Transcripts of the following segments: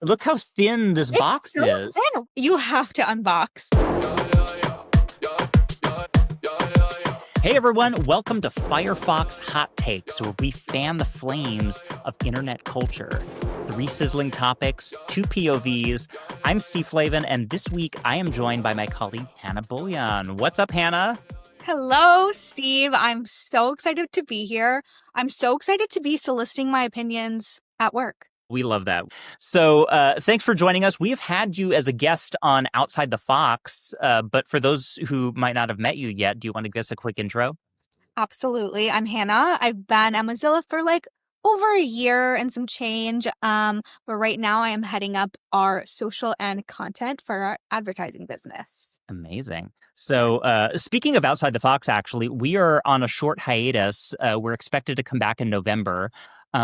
look how thin this It's box so is. thin. You have to unbox. Hey everyone, welcome to Firefox Hot Takes, where we fan the flames of internet culture. Three sizzling topics, two POVs. I'm Steve Flavin, and this week I am joined by my colleague Hannah Bullion. What's up, Hannah? Hello, Steve. I'm so excited to be here. I'm so excited to be soliciting my opinions at work. We love that. So thanks for joining us. We have had you as a guest on Outside the Fox, but for those who might not have met you yet, do you want to give us a quick intro? Absolutely. I'm Hannah. I've been at Mozilla for over a year and some change. But right now I am heading up our social and content for our advertising business. Amazing. So speaking of Outside the Fox, actually, we are on a short hiatus. We're expected to come back in November.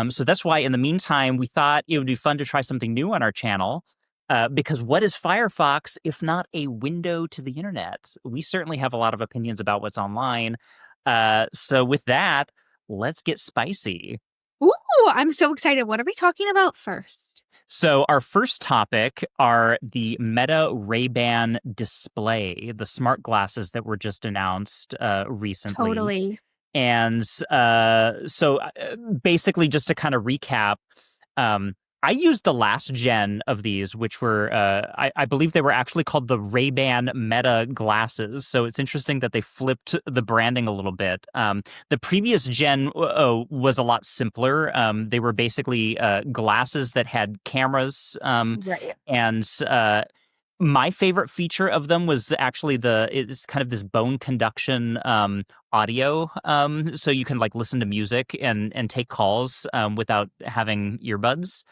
So that's why, in the meantime, we thought it would be fun to try something new on our channel. Because what is Firefox if not a window to the internet? We certainly have a lot of opinions about what's online. So with that, let's get spicy. Ooh, I'm so excited. What are we talking about first? So our first topic are the Meta Ray-Ban Display, the smart glasses that were just announced recently. Totally. And basically, just to kind of recap, I used the last gen of these, which were, I believe they were actually called the Ray-Ban Meta glasses. So it's interesting that they flipped the branding a little bit. The previous gen was a lot simpler. They were basically glasses that had cameras. Right. And my favorite feature of them was actually it's kind of this bone conduction audio. So you can listen to music and take calls without having earbuds,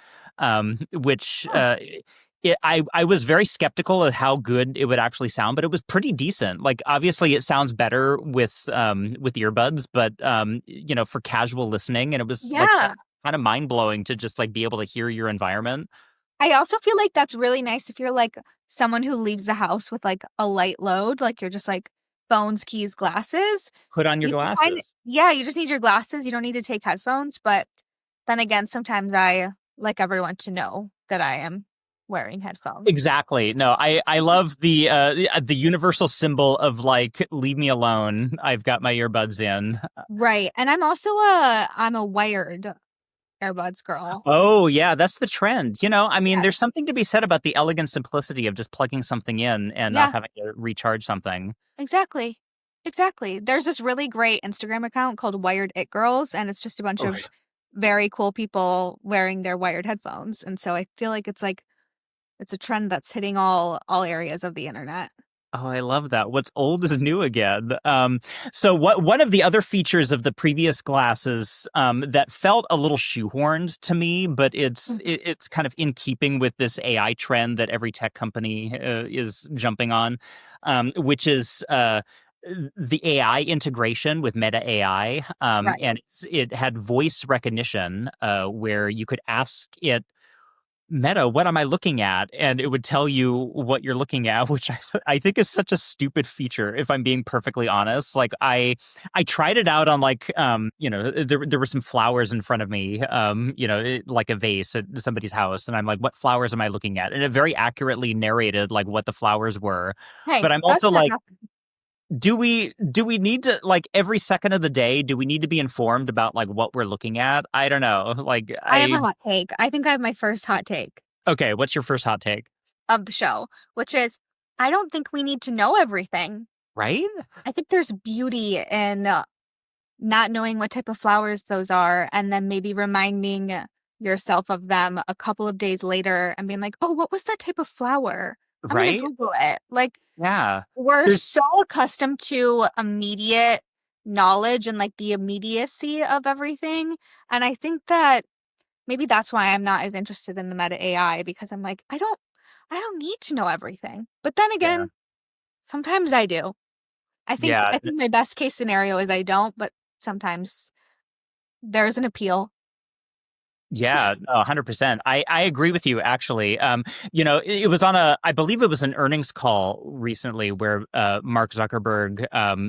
which I was very skeptical of how good it would actually sound, but it was pretty decent. Obviously it sounds better with earbuds, but for casual listening, and it was kind of mind blowing to just be able to hear your environment. I also feel like that's really nice if you're someone who leaves the house with a light load, you're just phones, keys, glasses. Put on your glasses. You just need your glasses. You don't need to take headphones. But then again, sometimes I like everyone to know that I am wearing headphones. Exactly. No, I love the universal symbol of leave me alone. I've got my earbuds in. Right. And I'm also I'm a wired earbuds girl. Oh, yeah, that's the trend. There's something to be said about the elegant simplicity of just plugging something in and not having to recharge something. Exactly. There's this really great Instagram account called Wired It Girls, and it's just a bunch of very cool people wearing their wired headphones. And so I feel like it's a trend that's hitting all areas of the internet. Oh, I love that. What's old is new again. So one of the other features of the previous glasses that felt a little shoehorned to me, but it's kind of in keeping with this AI trend that every tech company is jumping on, which is the AI integration with Meta AI. And it had voice recognition where you could ask it, Meta, what am I looking at? And it would tell you what you're looking at, which I think is such a stupid feature, if I'm being perfectly honest. I tried it out on there were some flowers in front of me, like a vase at somebody's house. And I'm like, what flowers am I looking at? And it very accurately narrated what the flowers were. Hey, but I'm also do we need to every second of the day, do we need to be informed about what we're looking at? I don't know. I have a hot take. I think I have my first hot take. Okay, what's your first hot take of the show, which is I don't think we need to know everything. Right? I think there's beauty in not knowing what type of flowers those are, and then maybe reminding yourself of them a couple of days later and being like, oh, what was that type of flower? I'm right? gonna Google it. Yeah. We're so accustomed to immediate knowledge and the immediacy of everything. And I think that maybe that's why I'm not as interested in the Meta AI, because I'm I don't need to know everything. But then again, sometimes I do. I think my best case scenario is I don't, but sometimes there's an appeal. Yeah, 100%. I agree with you, actually. It was I believe it was an earnings call recently where Mark Zuckerberg,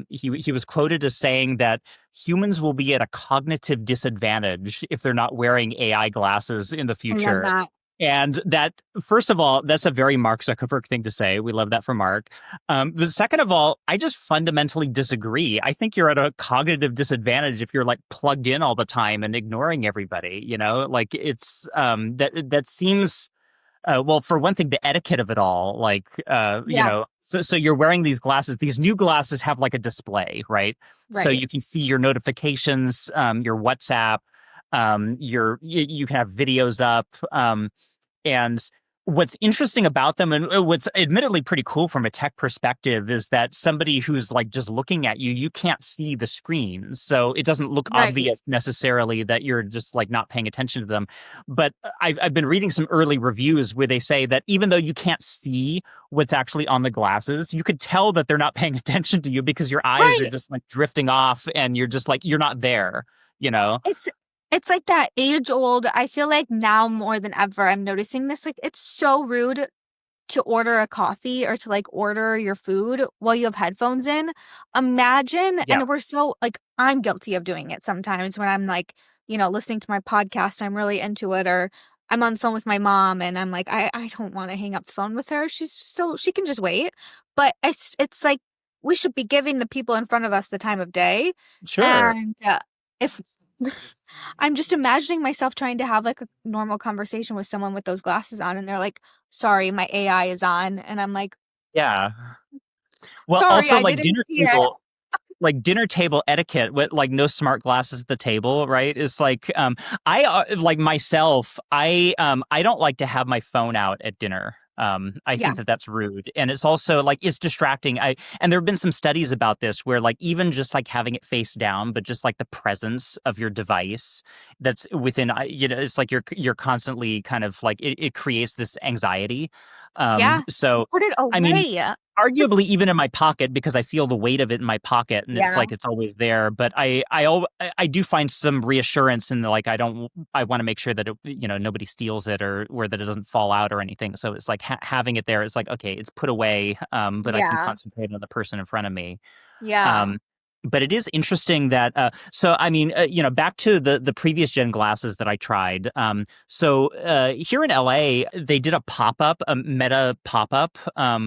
he was quoted as saying that humans will be at a cognitive disadvantage if they're not wearing AI glasses in the future. I love that. And that, first of all, that's a very Mark Zuckerberg thing to say. We love that for Mark. But second of all, I just fundamentally disagree. I think you're at a cognitive disadvantage if you're like plugged in all the time and ignoring everybody. Like it's that seems. Well, for one thing, the etiquette of it all, like, Yeah, so you're wearing these glasses. These new glasses have like a display, right? So right. you can see your notifications, your WhatsApp, you can have videos up. And what's interesting about them, and what's admittedly pretty cool from a tech perspective, is that somebody who's like just looking at you, you can't see the screen. So it doesn't look Right. obvious necessarily that you're just like not paying attention to them. But I've been reading some early reviews where they say that even though you can't see what's actually on the glasses, you could tell that they're not paying attention to you because your eyes are Right. just like drifting off and you're just like, you're not there, you know? It's it's like that age old. I feel like now more than ever I'm noticing this, like it's so rude to order a coffee or to like order your food while you have headphones in. Imagine, Yeah, and we're so like I'm guilty of doing it sometimes when I'm like, listening to my podcast, I'm really into it, or I'm on the phone with my mom and I'm like, I don't want to hang up the phone with her. She can just wait. But it's like we should be giving the people in front of us the time of day. sure. And if I'm just imagining myself trying to have like a normal conversation with someone with those glasses on, and they're like, "Sorry, my AI is on," and I'm like, Yeah. Well, "Sorry, also I didn't see it." like dinner table etiquette with like no smart glasses at the table, right? It's like I like myself, I don't like to have my phone out at dinner. I Yeah, think that that's rude, and it's also like it's distracting. And there have been some studies about this where like even just like having it face down, but just like the presence of your device that's within, it's like you're constantly kind of like it creates this anxiety. yeah. So Put it I mean, away. arguably even in my pocket because I feel the weight of it in my pocket and it's Yeah, like it's always there. But I do find some reassurance in the like I want to make sure that nobody steals it or that it doesn't fall out or anything. So it's like having it there is like okay, it's put away, but I can yeah, concentrate on the person in front of me. yeah. Um, but it is interesting that so I mean back to the previous gen glasses that I tried. Here in LA they did a pop up, a Meta pop up,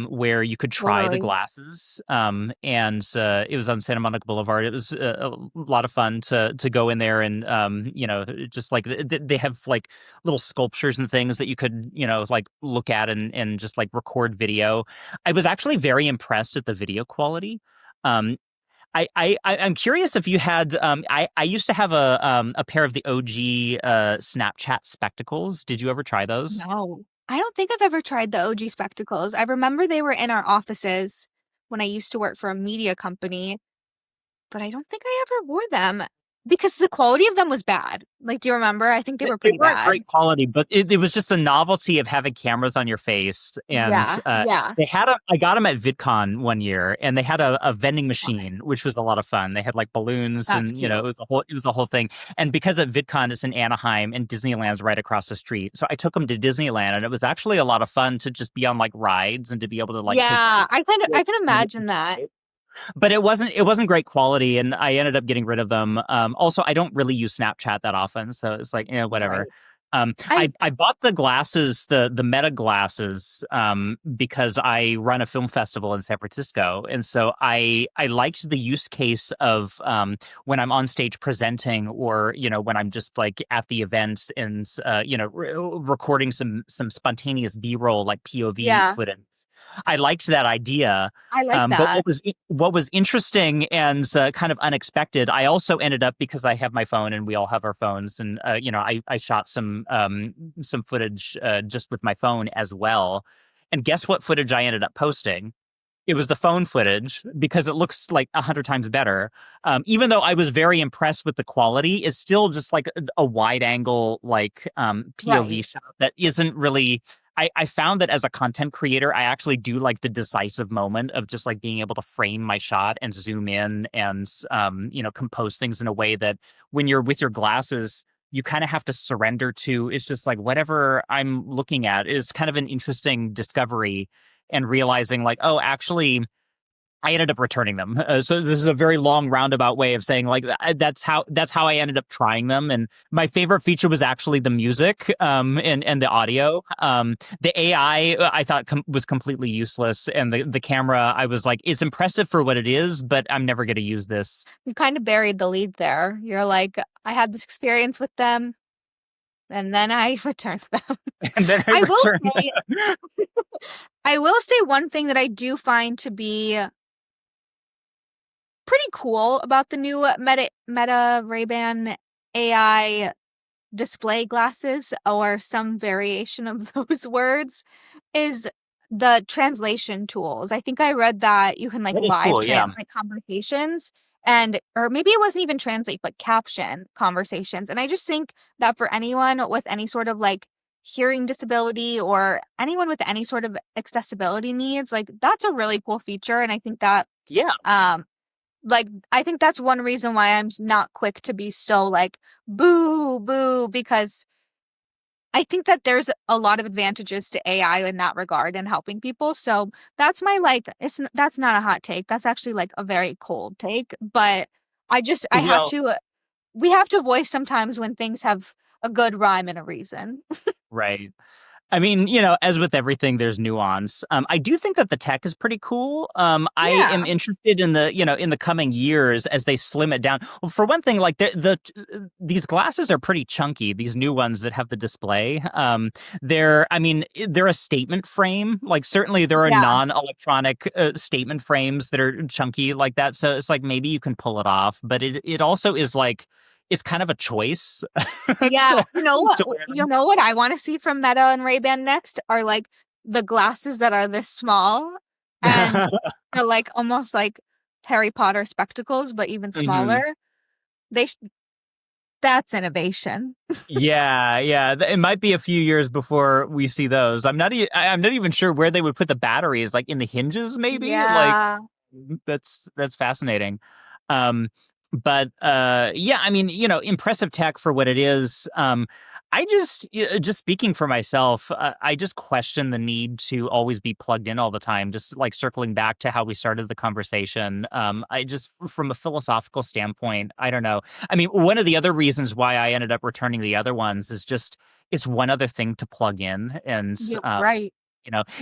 where you could try the Literally. glasses, and it was on Santa Monica Boulevard. It was a lot of fun to go in there and just like they have like little sculptures and things that you could like look at and just like record video. I was actually very impressed at the video quality. Um, I'm curious if you had I used to have a pair of the OG Snapchat spectacles. Did you ever try those? No, I don't think I've ever tried the OG spectacles. I remember they were in our offices when I used to work for a media company, but I don't think I ever wore them because the quality of them was bad. Like, do you remember? I think they were They pretty weren't bad. great quality, but it was just the novelty of having cameras on your face. And Yeah, yeah. they had I got them at VidCon one year, and they had a vending machine, which was a lot of fun. They had like balloons, That's and cute. it was a whole thing. And because at VidCon it's in Anaheim, and Disneyland's right across the street, so I took them to Disneyland, and it was actually a lot of fun to just be on like rides and to be able to like take Yeah, pictures. I can imagine that. But it wasn't great quality, and I ended up getting rid of them. Also, I don't really use Snapchat that often, so it's like, yeah, whatever. Right. I I bought the glasses, the Meta glasses, because I run a film festival in San Francisco, and so I liked the use case of when I'm on stage presenting, or when I'm just like at the event and recording some spontaneous B-roll like POV yeah, footage. I liked that idea. I like But that. what was interesting and kind of unexpected, I also ended up because I have my phone and we all have our phones, and I shot some footage just with my phone as well. And guess what footage I ended up posting? It was the phone footage because it looks like 100 times better. Even though I was very impressed with the quality, it's still just like a wide angle, like POV Right. shot that isn't really. I found that as a content creator, I actually do like the decisive moment of just like being able to frame my shot and zoom in and compose things in a way that when you're with your glasses, you kind of have to surrender to. It's just like whatever I'm looking at is kind of an interesting discovery and realizing like, oh, actually, I ended up returning them. So this is a very long roundabout way of saying like that's how I ended up trying them. And my favorite feature was actually the music and the audio. The AI I thought was completely useless, and the camera I was like it's impressive for what it is, but I'm never going to use this. You kind of buried the lead there. You're like, I had this experience with them, and then I returned them. And then I I will returned. say, I will say one thing that I do find to be pretty cool about the new Meta Ray-Ban AI display glasses, or some variation of those words, is the translation tools. I think I read that you can like That is live cool. Yeah. translate conversations, and or maybe it wasn't even translate but caption conversations. And I just think that for anyone with any sort of like hearing disability or anyone with any sort of accessibility needs, like that's a really cool feature. And I think that Yeah. like I think that's one reason why I'm not quick to be so like boo boo, because I think that there's a lot of advantages to AI in that regard and helping people. So that's my like that's not a hot take. That's actually like a very cold take, but I have Well, to we have to voice sometimes when things have a good rhyme and a reason. right. I mean, as with everything, there's nuance. I do think that the tech is pretty cool. I am Yeah. interested in in the coming years as they slim it down. Well, for one thing, like these glasses are pretty chunky. These new ones that have the display. I mean, they're a statement frame. Like certainly there are Yeah. non-electronic statement frames that are chunky like that. So it's like maybe you can pull it off, but it also is like it's kind of a choice Yeah, to, you know what? to wear You them. know what I want to see from Meta and Ray-Ban next are like the glasses that are this small and are like almost like Harry Potter spectacles, but even Mhm. smaller. They sh That's innovation. Yeah, yeah. It might be a few years before we see those. I'm not even sure where they would put the batteries, like in the hinges, maybe. Like Yeah. that's fascinating. Um, but yeah, I mean, impressive tech for what it is. I just speaking for myself, I just question the need to always be plugged in all the time. Just like circling back to how we started the conversation. I just, from a philosophical standpoint, I don't know. I mean, one of the other reasons why I ended up returning the other ones is just it's one other thing to plug in, and You're right.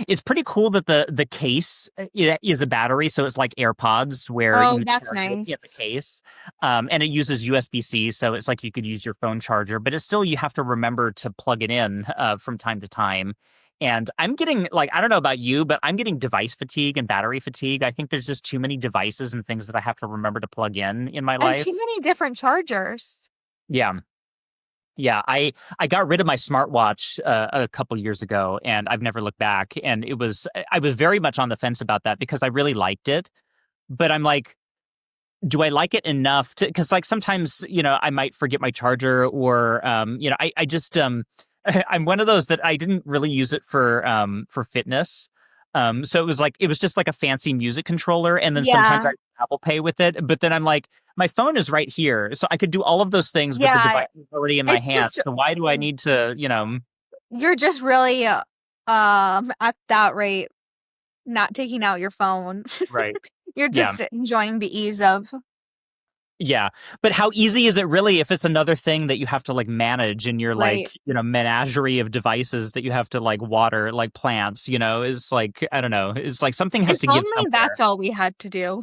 it's pretty cool that the case is a battery, so it's like AirPods where Oh, you that's charge it in the nice. case, and it uses USB-C, so it's like you could use your phone charger, but it's still you have to remember to plug it in from time to time. And I'm getting like I don't know about you, but I'm getting device fatigue and battery fatigue. I think there's just too many devices and things that I have to remember to plug in my And too life. many different chargers. Yeah. Yeah, I got rid of my smartwatch a couple years ago, and I've never looked back. And I was very much on the fence about that because I really liked it, but I'm like, do I like it enough to? Because like sometimes I might forget my charger, or I just I'm one of those that I didn't really use it for fitness. So it was just like a fancy music controller, and then sometimes Yeah. I Apple Pay with it. But then I'm like, my phone is right here, so I could do all of those things with the Yeah, device already in my it's hand. just So why do I need to, you're just really at that rate not taking out your phone. right? You're Yeah. just enjoying the ease of Yeah, but how easy is it really if it's another thing that you have to like manage in your right. like, menagerie of devices that you have to like water like plants, Is like I don't know, it's like something has If to give only somewhere. that's all we had to do.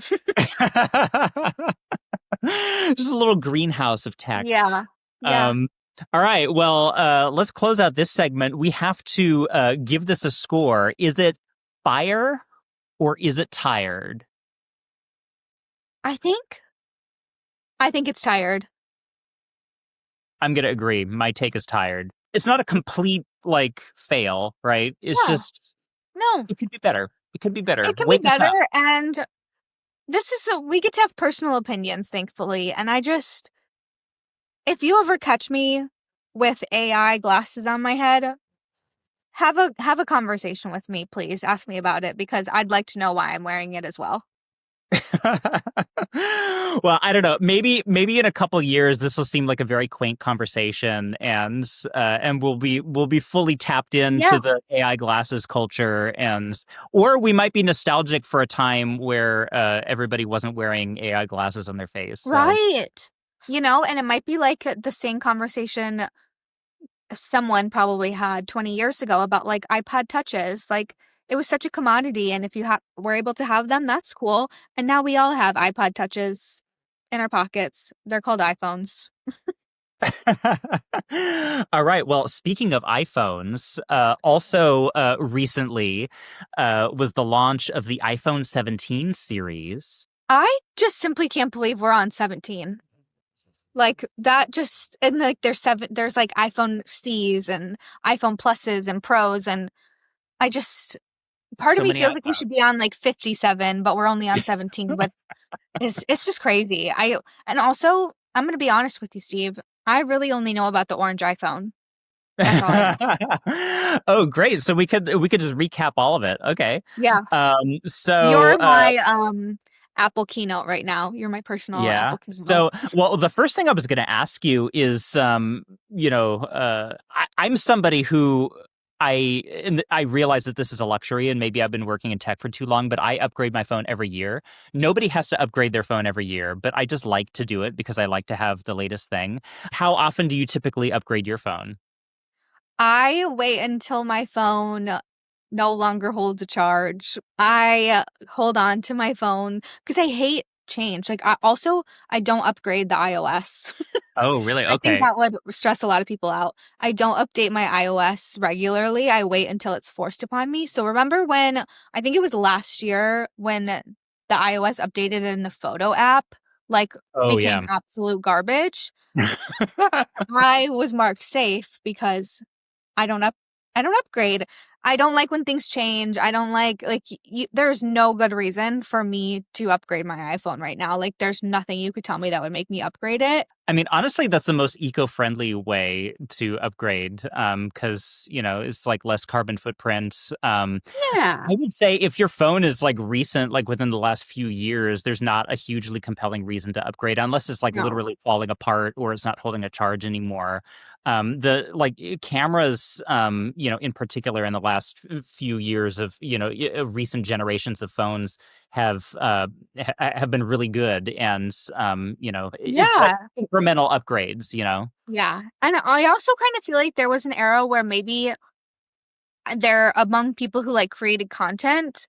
Just a little greenhouse of tech. Yeah. Yeah. Um all right, well, let's close out this segment. We have to give this a score. Is it fire or is it tired? I think I think it's tired. I'm going to agree. My take is tired. It's not a complete like fail, right? It's Yeah. just No. it could be better. It could be better. It can be Wake us better, up. and we get to have personal opinions, thankfully, and I just if you ever catch me with AI glasses on my head, have a conversation with me, please. Ask me about it because I'd like to know why I'm wearing it as well. Well, I don't know. Maybe in a couple years this will seem like a very quaint conversation, and we'll be fully tapped Yeah, into the AI glasses culture, and or we might be nostalgic for a time where everybody wasn't wearing AI glasses on their face. So right. You know, and it might be like the same conversation someone probably had 20 years ago about like iPod touches. Like it was such a commodity, and if you were able to have them, that's cool. And now we all have iPod touches in our pockets. They're called iPhones. all right. Well, speaking of iPhones, also recently was the launch of the iPhone 17 series. I just simply can't believe we're on 17. Like that just and like there's like iPhone C's and iPhone Pluses and Pros, and I just part of So me many feels like we iPhones. should be on like 57, but we're only on 17. But it's just crazy. And also I'm gonna be honest with you, Steve. I really only know about the orange iPhone. That's all I know. Oh, great. So we could just recap all of it. Okay. Yeah. So You're my Apple keynote right now. You're my personal yeah. Apple keynote. So, well, the first thing I was going to ask you is, I'm somebody who I realize that this is a luxury, and maybe I've been working in tech for too long, but I upgrade my phone every year. Nobody has to upgrade their phone every year, but I just like to do it because I like to have the latest thing. How often do you typically upgrade your phone? I wait until my phone no longer holds a charge. I hold on to my phone because I hate change. Like I don't upgrade the iOS. Oh, really? I think Okay. that would stress a lot of people out. I don't update my iOS regularly. I wait until it's forced upon me. So remember when I think it was last year when the iOS updated in the photo app like Oh, became yeah. absolute garbage. I was marked safe because I don't up I don't upgrade. I don't like when things change. I don't there's no good reason for me to upgrade my iPhone right now. Like there's nothing you could tell me that would make me upgrade it. I mean, honestly, that's the most eco-friendly way to upgrade, because, it's like less carbon footprint. Yeah. I would say if your phone is like recent, like within the last few years, there's not a hugely compelling reason to upgrade unless it's like No. literally falling apart or it's not holding a charge anymore. The like cameras, in particular in the last few years of, recent generations of phones have been really good, and it's like Yeah. incremental upgrades. Yeah. And I also kind of feel like there was an era where maybe there among people who like created content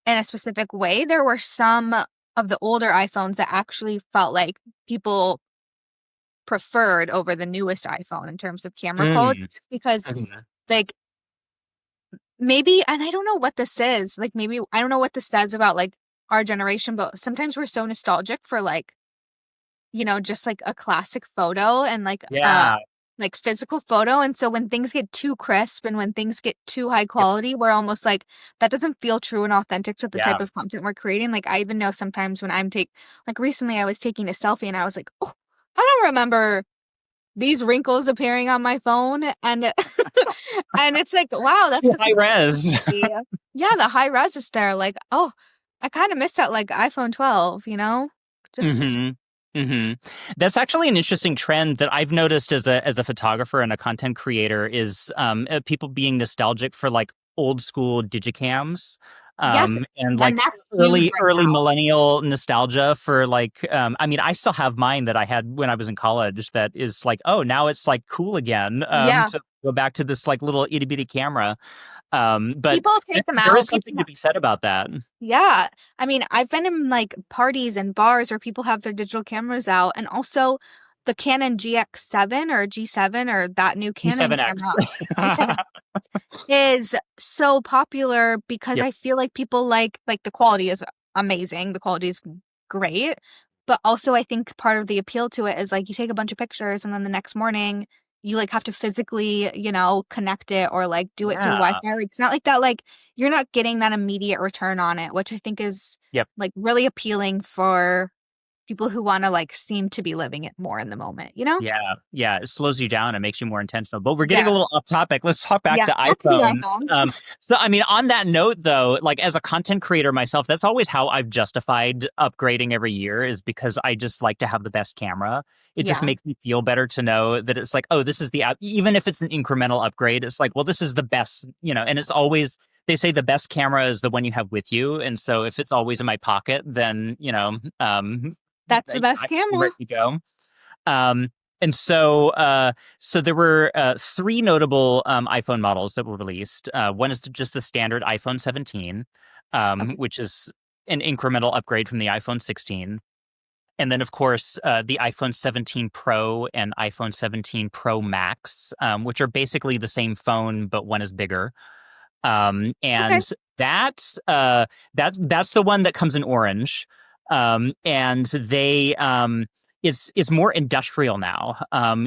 in a specific way, there were some of the older iPhones that actually felt like people preferred over the newest iPhone in terms of camera quality, Mm. just because Mhm. like maybe, and I don't know what this is, like maybe I don't know what this says about like our generation, but sometimes we're so nostalgic for like, just like a classic photo and Yeah. like physical photo. And so when things get too crisp and when things get too high Yep. quality, we're almost like that doesn't feel true and authentic to the type Yeah. of content we're creating. Like I even know sometimes when like recently I was taking a selfie and I was like, oh, I don't remember these wrinkles appearing on my phone, and and it's like, wow, that's Too because high res. yeah, the high res is there. Like, oh, I kind of miss that like iPhone 12, just hmm hmm That's actually an interesting trend that I've noticed as a photographer and a content creator is people being nostalgic for like old school digicams. yes, And and like that's huge early right early now. millennial nostalgia for like I mean I still have mine that I had when I was in college that is like, oh, now it's like cool again, Yeah, to go back to this like little itty bitty camera. But people take them there out. is something to be said about that. Yeah. I mean, I've been in like parties and bars where people have their digital cameras out, and also the Canon GX7 or G7 or that new Canon E7X. camera, G7 is so popular because Yep. I feel like people like the quality is amazing. The quality is great. But also I think part of the appeal to it is like you take a bunch of pictures and then the next morning you like have to physically, connect it or like do it through Yeah. Wi-Fi. Like it's not like that like you're not getting that immediate return on it, which I think is Yep. like really appealing for people who want to like seem to be living it more in the moment, you know? Yeah, it slows you down and makes you more intentional. But we're getting a Yeah. little off topic. Let's talk back Yeah. to Back to the iPhones. iPhone. So, I mean, on that note, though, like as a content creator myself, that's always how I've justified upgrading every year, is because I just like to have the best camera. It just Yeah. makes me feel better to know that it's like, oh, this is the app. Even if it's an incremental upgrade, it's like, well, this is the best, and it's always, they say the best camera is the one you have with you. And so if it's always in my pocket, then, That's the best I'm camera. ready to go. Um, and so there were three notable iPhone models that were released. One is just the standard iPhone 17, Okay. which is an incremental upgrade from the iPhone 16. And then, of course, the iPhone 17 Pro and iPhone 17 Pro Max, which are basically the same phone, but one is bigger. Okay. And that's the one that comes in orange. And it's more industrial now.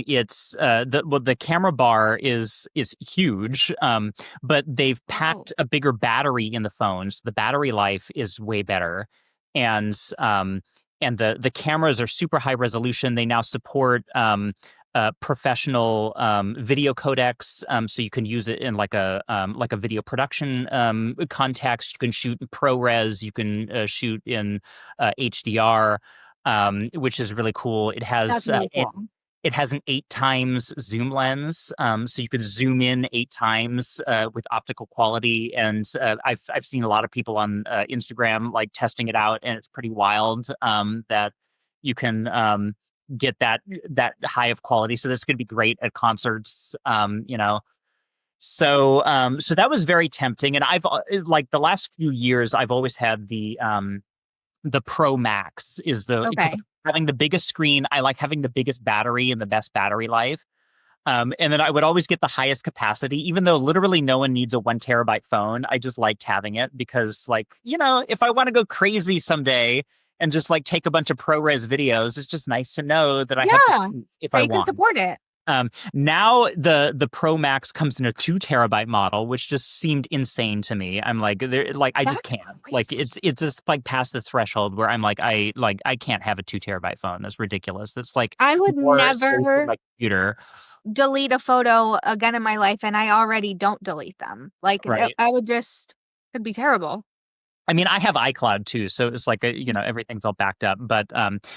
It's the camera bar is huge, but they've packed a bigger battery in the phones. The battery life is way better, and the cameras are super high resolution. They now support professional video codecs, so you can use it in like a video production context. You can shoot in ProRes. You can shoot in HDR, which is really cool. It has That's really cool. it has an 8 times zoom lens, so you could zoom in 8 times with optical quality. And I've seen a lot of people on Instagram like testing it out, and it's pretty wild that you can get that high of quality. So this could be great at concerts, So that was very tempting. And I've like the last few years, I've always had the Pro Max because Okay. having the biggest screen, I like having the biggest battery and the best battery life. And then I would always get the highest capacity, even though literally no one needs a 1 terabyte phone. I just liked having it because, like, if I want to go crazy someday and just like take a bunch of ProRes videos, it's just nice to know that I have the Yeah. space if That I you can want. support it. Now the Pro Max comes in a 2 terabyte model, which just seemed insane to me. I'm like, I just That's can't. Like, crazy. it's just like past the threshold where I'm like, I can't have a 2 terabyte phone. That's ridiculous. That's like I would more space than never my computer. delete a photo again in my life, and I already don't delete them. Like, Right. I would just, it'd be terrible. I mean, I have iCloud too, so it's like everything's all backed up. But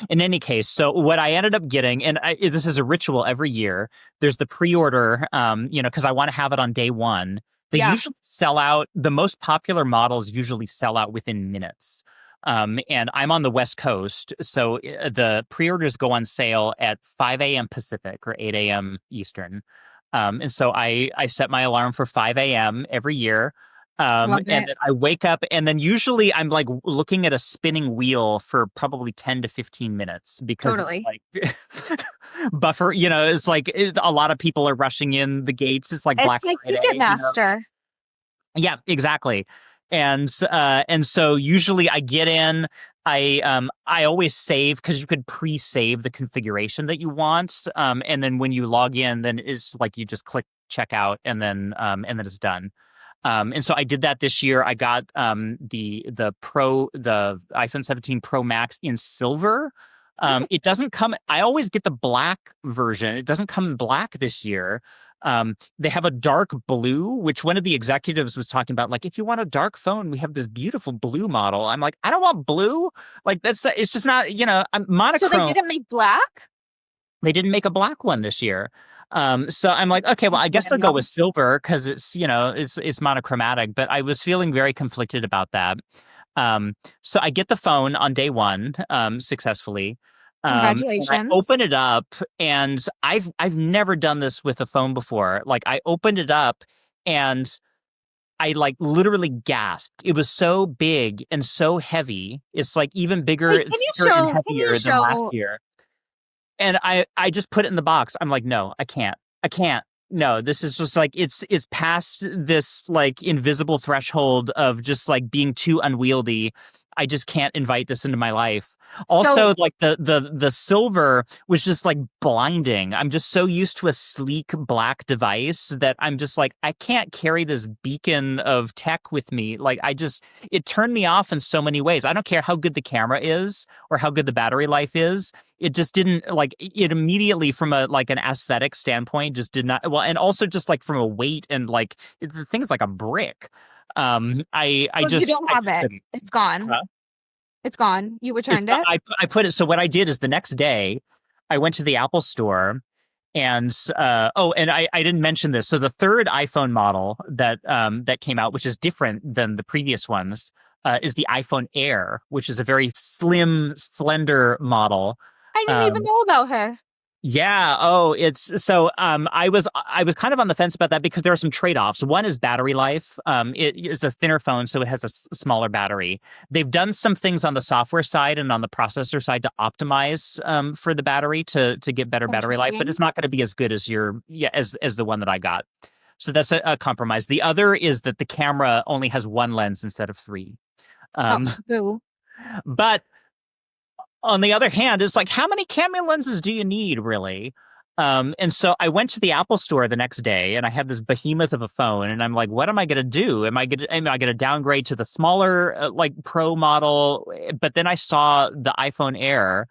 in any case, so what I ended up getting, and this is a ritual every year. There's the pre-order, because I want to have it on day one. They Yeah. usually sell out. The most popular models usually sell out within minutes. And I'm on the West Coast, so the pre-orders go on sale at 5 a.m. Pacific or 8 a.m. Eastern. And so I set my alarm for 5 a.m. every year. Love And it. then I wake up, and then usually I'm like looking at a spinning wheel for probably 10 to 15 minutes because Totally. it's like buffer, it's like a lot of people are rushing in the gates. It's like Black It's like Friday, Ticketmaster. Yeah, exactly. And so usually I get in, I always save because you could pre-save the configuration that you want. And then when you log in, then it's like you just click checkout and then it's done. And so I did that this year. I got the iPhone 17 Pro Max in silver. It doesn't come. I always get the black version. It doesn't come in black this year. They have a dark blue, which one of the executives was talking about. Like, if you want a dark phone, we have this beautiful blue model. I'm like, I don't want blue. Like, it's just not. I'm monochrome. So they didn't make black? They didn't make a black one this year. So I'm like, okay, well, I guess I'll go with silver because it's monochromatic. But I was feeling very conflicted about that. So I get the phone on day one successfully. Congratulations. And I open it up, and I've never done this with a phone before. Like, I opened it up, and I like literally gasped. It was so big and so heavy. It's like even bigger, Wait, thicker and heavier than last year. And I just put it in the box. I'm like, no, I can't. No, this is just like, it's past this like invisible threshold of just like being too unwieldy. I just can't invite this into my life. So Also, like the silver was just like blinding. I'm just so used to a sleek black device that I'm just like, I can't carry this beacon of tech with me. Like it turned me off in so many ways. I don't care how good the camera is or how good the battery life is. It just didn't like it immediately from a like an aesthetic standpoint just did not well, and also just like from a weight and like the thing's like a brick. you don't I have just it. couldn't. It's gone. Huh? It's gone. You It's returned not, it? I put it. So what I did is the next day, I went to the Apple store, and and I didn't mention this. So the third iPhone model that came out, which is different than the previous ones, is the iPhone Air, which is a very slim, slender model. I didn't even Um, know about her. yeah. Oh, it's so. I was kind of on the fence about that because there are some trade-offs. One is battery life. It is a thinner phone, so it has a smaller battery. They've done some things on the software side and on the processor side to optimize for the battery to get better battery life, but Interesting. it's not going to be as good as as the one that I got. So that's a compromise. The other is that the camera only has one lens instead of three. Oh, Um, boo. but on the other hand, it's like, how many camera lenses do you need, really? And so I went to the Apple store the next day, and I had this behemoth of a phone, and I'm like, what am I going to do? Am I going to downgrade to the smaller, like Pro model? But then I saw the iPhone Air,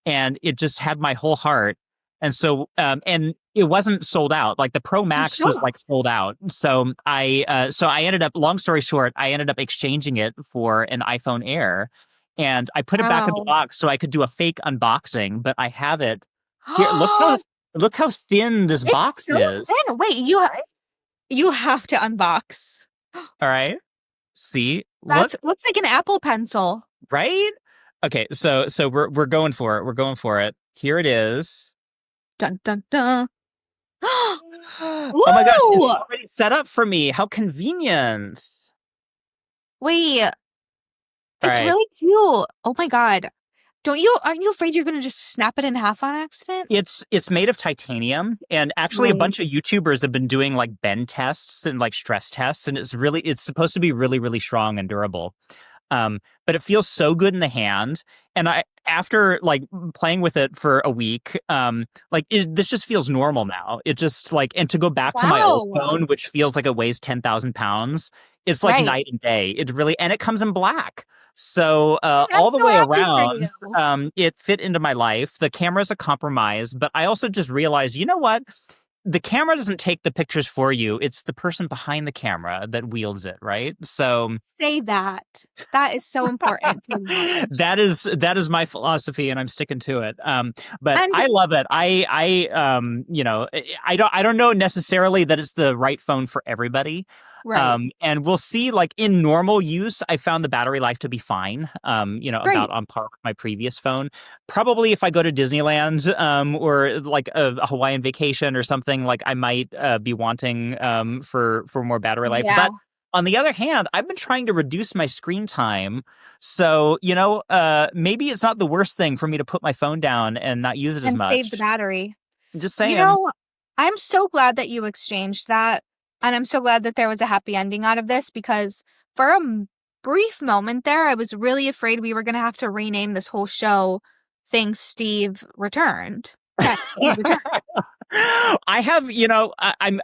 and it just had my whole heart. And so, and it wasn't sold out. Like the Pro I'm Max was shocked. like sold out. So I ended up, long story short, I ended up exchanging it for an iPhone Air, and I put it back in the Wow. box so I could do a fake unboxing. But I have it here. Look how thin this It's box so is. thin. Wait, you have to unbox. All right, see, look, That's looks like an Apple Pencil. right? Okay, so we're going for it. We're going for it. Here it is. Dun dun dun. Oh my gosh, it's Woo! already set up for me. How convenient. Wait, All it's right. really cute. Oh my God. Aren't you afraid you're gonna just snap it in half on accident? It's made of titanium, and actually a Right. bunch of YouTubers have been doing like bend tests and like stress tests, and it's supposed to be really, really strong and durable. But it feels so good in the hand. And I after like playing with it for a week, this just feels normal now. It just like and to go back to my old Wow. phone, which feels like it weighs 10,000 pounds, it's like Right. night and day. It really and it comes in black. So I'm all the so way happy for around, you. it fit into my life. The camera's a compromise, but I also just realized, you know what? The camera doesn't take the pictures for you. It's the person behind the camera that wields it, right? So Say that. That is so important to acknowledge. that is my philosophy, and I'm sticking to it. But And I love it. I don't know necessarily that it's the right phone for everybody. right. And we'll see. Like in normal use, I found the battery life to be fine. About Great. on par with my previous phone. Probably if I go to Disneyland, or like a Hawaiian vacation or something, like I might be wanting for more battery life. Yeah. But on the other hand, I've been trying to reduce my screen time. So, maybe it's not the worst thing for me to put my phone down and not use it as And save the much. battery. Just You saying. know, I'm so glad that you exchanged that. And I'm so glad that there was a happy ending out of this because for a brief moment there, I was really afraid we were going to have to rename this whole show Thanks Steve Returned. Text Steve Returned. I have,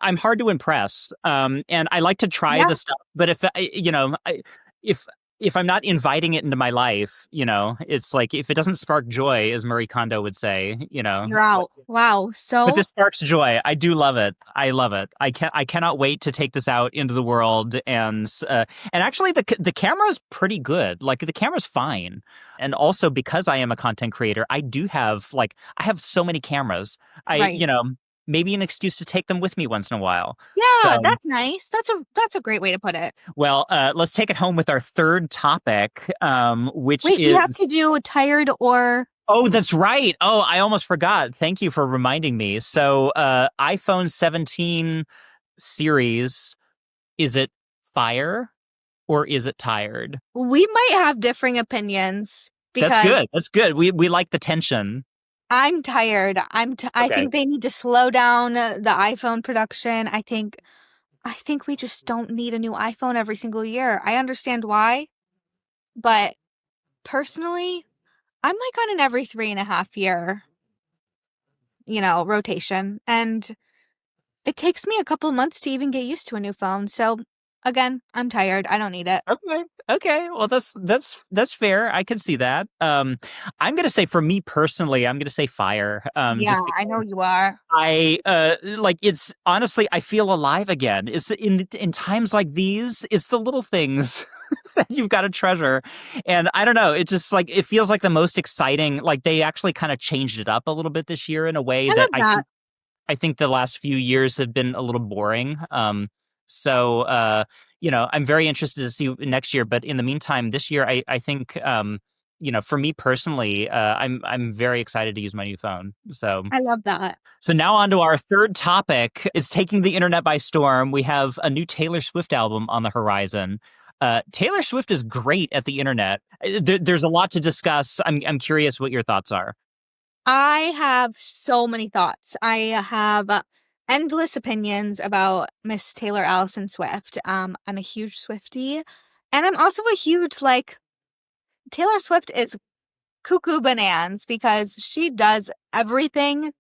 I'm hard to impress. And I like to try Yeah, the stuff, but if if I'm not inviting it into my life, it's like if it doesn't spark joy, as Marie Kondo would say, you're out. Wow. but So this sparks joy. I do love it. I love it. I cannot wait to take this out into the world and actually the camera's pretty good. Like the camera's fine. And also because I am a content creator, I do have I have so many cameras. right. Maybe an excuse to take them with me once in a while. Yeah, So, that's nice. That's a great way to put it. well, let's take it home with our third topic, which Wait, we have is to do tired or oh, that's right. Oh, I almost forgot. Thank you for reminding me. So, iPhone 17 series, is it fire or is it tired? we might have differing opinions That's because good. That's good. We like the tension. I'm tired. I Okay. think they need to slow down the iPhone production. I think we just don't need a new iPhone every single year. I understand why, but personally, I'm like on an every 3.5 year, rotation. And it takes me a couple months to even get used to a new phone. So again, I'm tired. I don't need it. Okay. Okay. Well, that's fair. I can see that. I'm gonna say for me personally, I'm gonna say Fire. Yeah, Just I know because you are. I like it's honestly I feel alive again. Is in times like these, it's the little things that you've got to treasure. And I don't know, it just like it feels like the most exciting. Like they actually kind of changed it up a little bit this year in a way I that love that. I think the last few years have been a little boring. So I'm very interested to see next year. But in the meantime, this year, I think, for me personally, I'm very excited to use my new phone. I love that. So now on to our third topic. It's taking the internet by storm. We have a new Taylor Swift album on the horizon. Taylor Swift is great at the internet. There's a lot to discuss. I'm curious what your thoughts are. I have so many thoughts. I have endless opinions about Miss Taylor Allison Swift. I'm a huge Swiftie, and I'm also a huge Taylor Swift is cuckoo bananas because she does everything.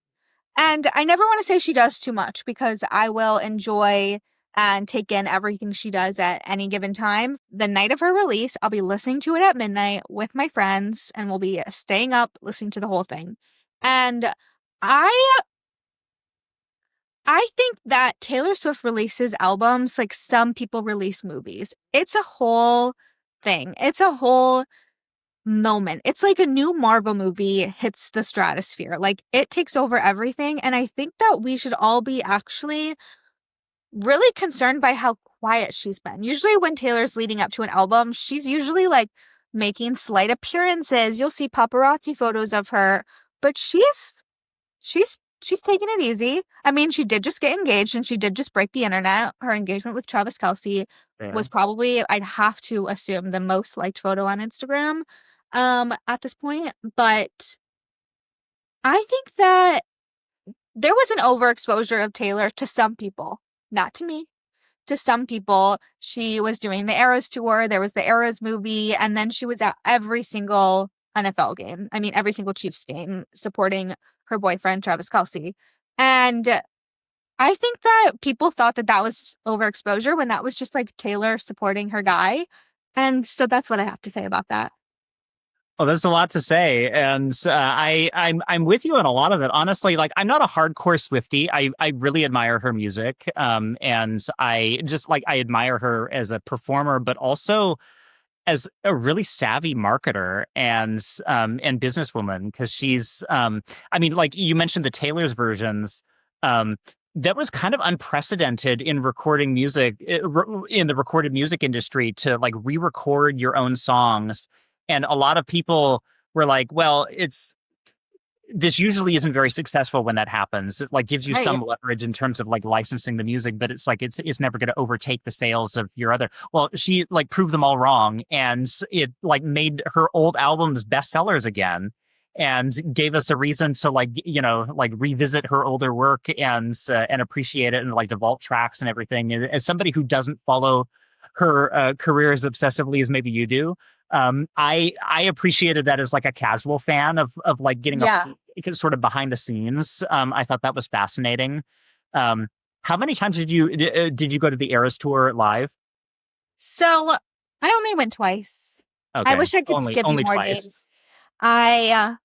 And I never want to say she does too much because I will enjoy and take in everything she does at any given time. The night of her release, I'll be listening to it at midnight with my friends and we'll be staying up listening to the whole thing. And I I think that Taylor Swift releases albums like some people release movies. It's a whole thing. It's a whole moment. It's like a new Marvel movie hits the stratosphere. Like it takes over everything. And I think that we should all be actually really concerned by how quiet she's been. Usually, when Taylor's leading up to an album, she's usually like making slight appearances. You'll see paparazzi photos of her, but she's taking it easy. I mean, she did just get engaged and she did just break the internet. Her engagement with Travis Kelce Fair. was probably, I'd have to assume, the most liked photo on Instagram at this point. But I think that there was an overexposure of Taylor to some people, not to me. To some people, she was doing the Eras tour, there was the Eras movie, and then she was at every single NFL game. I mean, every single Chiefs game supporting her boyfriend, Travis Kelce. And I think that people thought that that was overexposure when that was just like Taylor supporting her guy. And so that's what I have to say about that. Oh, there's a lot to say, and I'm with you on a lot of it. Honestly, like I'm not a hardcore Swiftie. I really admire her music, and I admire her as a performer, but also as a really savvy marketer and businesswoman because she's I mean, like you mentioned the Taylor's versions. Um, that was kind of unprecedented in recording music in the recorded music industry to like re-record your own songs. And a lot of people were like, well, it's this usually isn't very successful when that happens. It like gives you Right. some leverage in terms of like licensing the music, but it's like it's never going to overtake the sales of your other. Well, she like proved them all wrong, and it like made her old albums bestsellers again, and gave us a reason to like like revisit her older work and appreciate it and like the vault tracks and everything. And as somebody who doesn't follow her career as obsessively as maybe you do, I appreciated that as like a casual fan of like getting a Yeah. sort of behind the scenes. I thought that was fascinating. How many times did you go to the Eras tour live? So I only went twice. I Okay, wish I could give you only more twice. days. I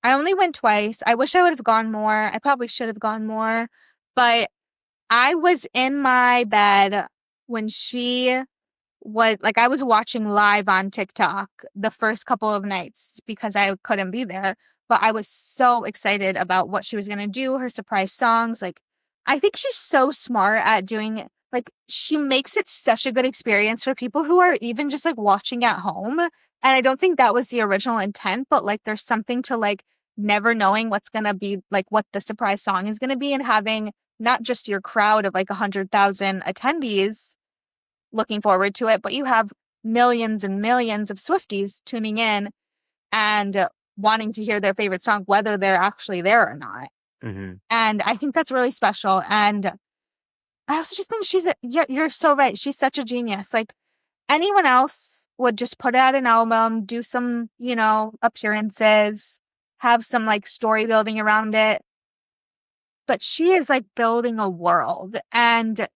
only went twice. I wish I would have gone more. I probably should have gone more, but I was in my bed when she was like, I was watching live on TikTok the first couple of nights because I couldn't be there. But I was so excited about what she was going to do, her surprise songs. Like, I think she's so smart at doing it. Like, she makes it such a good experience for people who are even just like watching at home. And I don't think that was the original intent, but like, there's something to like never knowing what's going to be like what the surprise song is going to be and having not just your crowd of like 100,000 attendees looking forward to it, but you have millions and millions of Swifties tuning in and wanting to hear their favorite song, whether they're actually there or not. Hmm. And I think that's really special. And I also just think you're so right. She's such a genius. Like anyone else would just put out an album, do some, appearances, have some like story building around it. But she is like building a world, and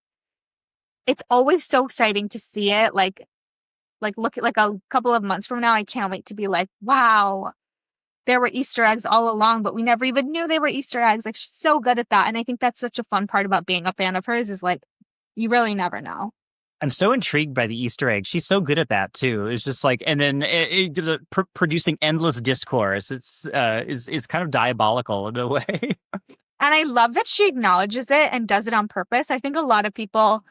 it's always so exciting to see it. Like look at like a couple of months from now, I can't wait to be like, wow, there were Easter eggs all along, but we never even knew they were Easter eggs. Like, she's so good at that. And I think that's such a fun part about being a fan of hers, is like, you really never know. I'm so intrigued by the Easter egg. She's so good at that too. It's just like, and then producing endless discourse. It's is kind of diabolical in a way. And I love that she acknowledges it and does it on purpose. I think a lot of people,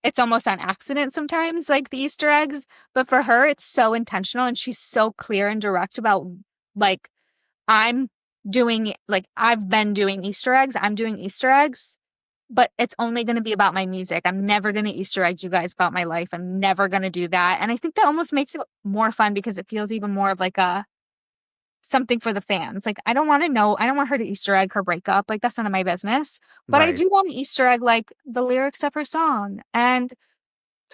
it's almost on accident sometimes, like the Easter eggs. But for her, it's so intentional, and she's so clear and direct about, like, I've been doing Easter eggs. I'm doing Easter eggs, but it's only going to be about my music. I'm never going to Easter egg you guys about my life. I'm never going to do that. And I think that almost makes it more fun, because it feels even more of like something for the fans. Like, I don't want her to Easter egg her breakup. Like, that's none of my business. But I Right. do want to Easter egg like the lyrics of her song, and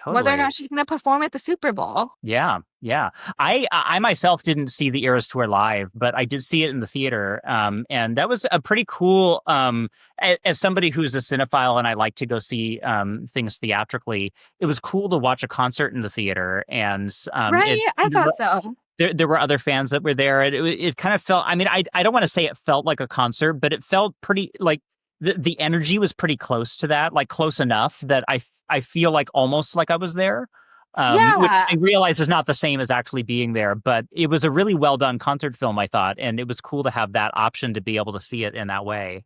whether or Totally. not she's going to perform at the Super Bowl. Yeah, yeah. I myself didn't see the Eras Tour live, but I did see it in the theater. And that was a pretty cool. As somebody who's a cinephile and I like to go see things theatrically, it was cool to watch a concert in the theater. And Right? I thought so. there were other fans that were there. And it kind of felt. I mean, I don't want to say it felt like a concert, but it felt pretty like. The energy was pretty close to that, like close enough that I feel like almost like I was there. Which Yeah. I realize is not the same as actually being there, but it was a really well done concert film, I thought, and it was cool to have that option to be able to see it in that way.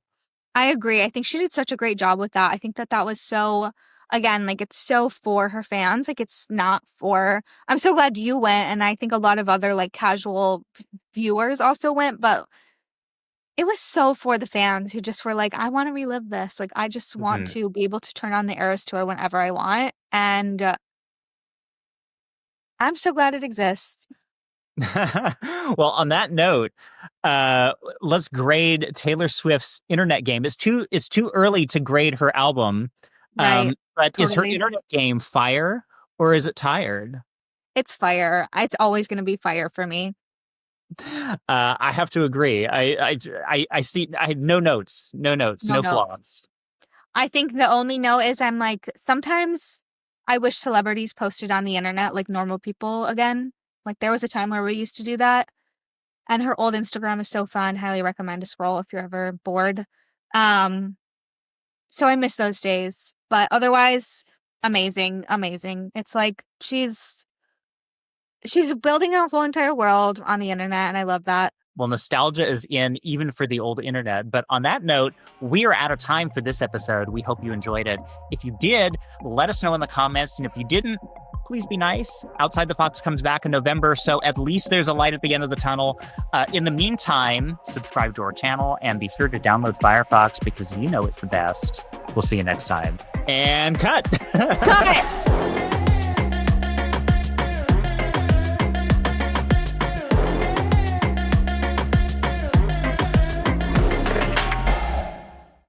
I agree. I think she did such a great job with that. I think that was so, again, like, it's so for her fans. Like, it's not for, I'm so glad you went. And I think a lot of other like casual viewers also went, but it was so for the fans who just were like, I want to relive this. Like, I just want to be able to turn on the Eras Tour whenever I want. And I'm so glad it exists. Well, on that note, let's grade Taylor Swift's internet game. It's too early to grade her album. Right. But is her Totally. internet game fire or is it tired? It's fire. It's always going to be fire for me. I have to agree. I see. I had no notes, no No notes. flaws. I think the only note is I'm like, sometimes I wish celebrities posted on the internet like normal people again. Like, there was a time where we used to do that. And her old Instagram is so fun. Highly recommend to scroll if you're ever bored. So I miss those days. But otherwise, amazing, amazing. It's like she's building a whole entire world on the internet, and I love that. Well, nostalgia is in even for the old internet. But on that note, we are out of time for this episode. We hope you enjoyed it. If you did, let us know in the comments. And if you didn't, please be nice. Outside the Fox comes back in November, so at least there's a light at the end of the tunnel. In the meantime, subscribe to our channel and be sure to download Firefox because you know it's the best. We'll see you next time. And cut. Cut it.